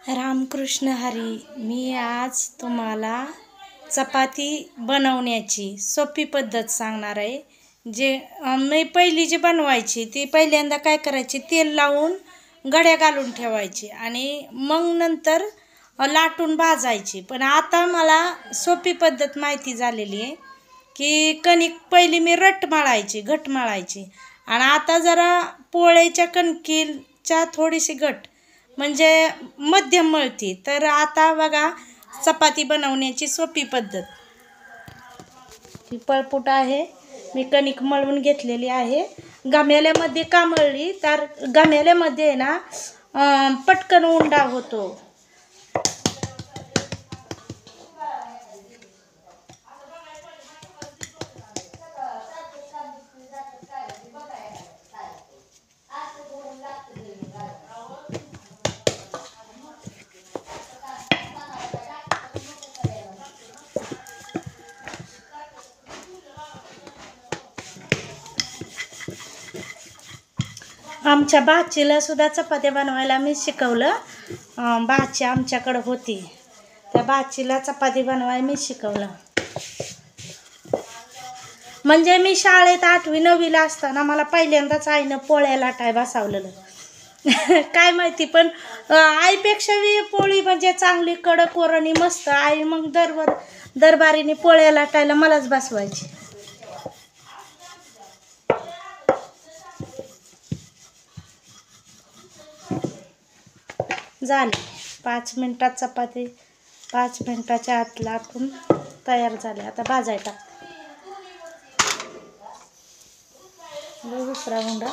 रामकृष्ण हरी. मी आज तुम्हाला चपाती बनवण्याची सोपी पद्धत सांगणार आहे. मी पहिली जी बनवायची ती पहिल्यांदा काय करायची, तेल लावून गड्या घालून ठेवायची आणि मग नंतर लाटून भाजायची. पण आता मला सोपी पद्धत माहिती झालेली आहे की कणिक पहिली मी घट मळायची आणि आता जरा पोळ्याच्या कणकीच्या थोडीशी घट म्हणजे मध्यम मळती. तर आता बघा चपाती बनवण्याची सोपी पद्धत. ही पळपूट आहे, मी कणिक मळून घेतलेली आहे. घमेल्यामध्ये का मळली तर घमेल्यामध्ये ना पटकन उंडा होतो. आमच्या भाचीला सुद्धा चपात्या बनवायला मी शिकवलं. भाची आमच्याकडं होती, त्या भाचीला चपाती बनवायला मी शिकवलं. म्हणजे मी शाळेत 8वी 9वीला असताना मला पहिल्यांदाच आईनं पोळ्या लाटाय बसवलेलं. काय माहिती, पण आईपेक्षा पोळी म्हणजे चांगली कडक वरणी मस्त. आई मग दरबारीने पोळ्या लाटायला मलाच बसवायची. झाली 5 मिनिटात चपाती, 5 मिनिटाच्या आत लाटून तयार झाले. आता भाजायला दुसरा हुंडा.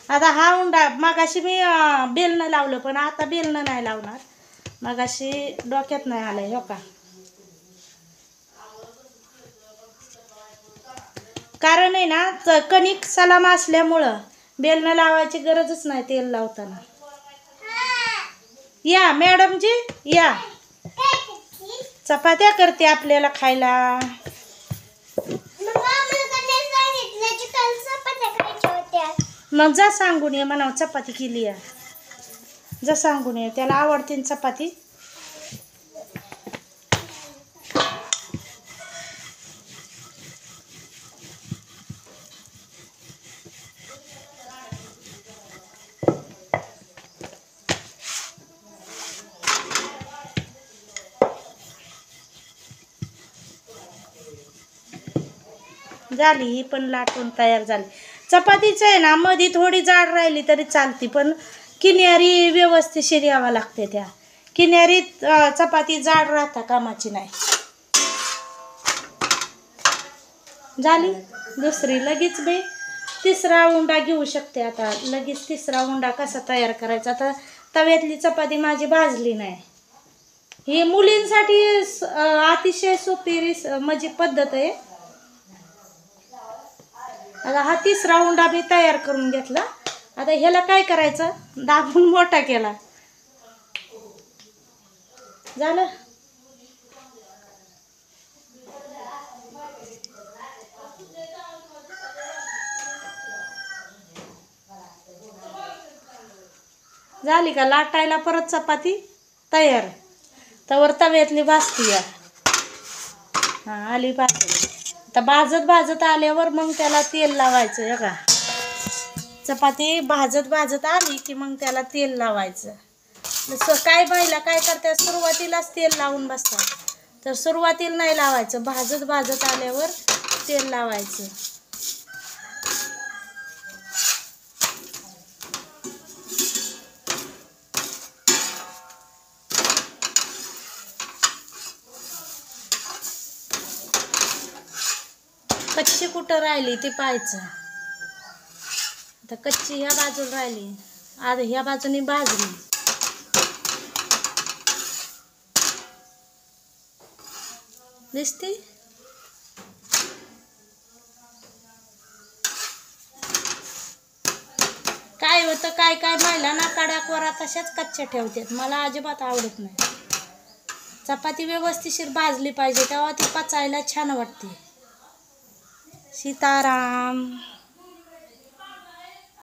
आता हा हुंडा मगाशी मी बेलनं लावलं, पण आता बेलनं नाही लावणार. मगाशी डोक्यात नाही आलंय हो का, कारण आहे ना कणिक सलाम असल्यामुळं बेलनं लावायची गरजच नाही तेल लावताना. या मॅडमजी या, चपात्या करते आपल्याला खायला. मग जा सांगून ये म्हणावं चपाती केली आहे, जा सांगून ये, त्याला आवडते चपाती. झाली ही पण लाटून तयार झाली. चपातीचं आहे ना मध्ये थोडी जाड राहिली तरी चालती, पण किनारी व्यवस्थितशीर यावं लागते. त्या किनारीत चपाती जाड राहता कामाची नाही. झाली दुसरी. लगेच मी तिसरा उंडा घेऊ शकते. आता लगेच तिसरा उंडा कसा तयार करायचा. आता तव्यातली चपाती माझी भाजली नाही. ही मुलींसाठी अतिशय सोपी म्हणजे पद्धत आहे. आता हा तिसरा उंडा मी तयार करून घेतला. आता ह्याला काय करायचं, दाबून मोठा केला. झालं. झाली का लाटायला परत चपाती तयार. तवर तव्यातली भाजती या. हा आली भाजली. आता भाजत आल्यावर मग त्याला तेल लावायचं. बघा चपाती भाजत आली की मग त्याला तेल लावायचं. काय बाईला काय करतात, सुरुवातीलाच तेल लावून बसतात. तर सुरुवातीला नाही लावायचं, भाजत आल्यावर तेल लावायचं. कच्ची कुठं राहिली ती पाहायचं. आता कच्ची ह्या बाजूला राहिली, आता ह्या बाजूने भाजली. दिसते. काय होतं काय महिला ना कडाकोरा तशाच कच्च्या ठेवतात. मला अजिबात आवडत नाही. चपाती व्यवस्थितशीर भाजली पाहिजे, तेव्हा ती पचायला छान वाटते. सीताराम.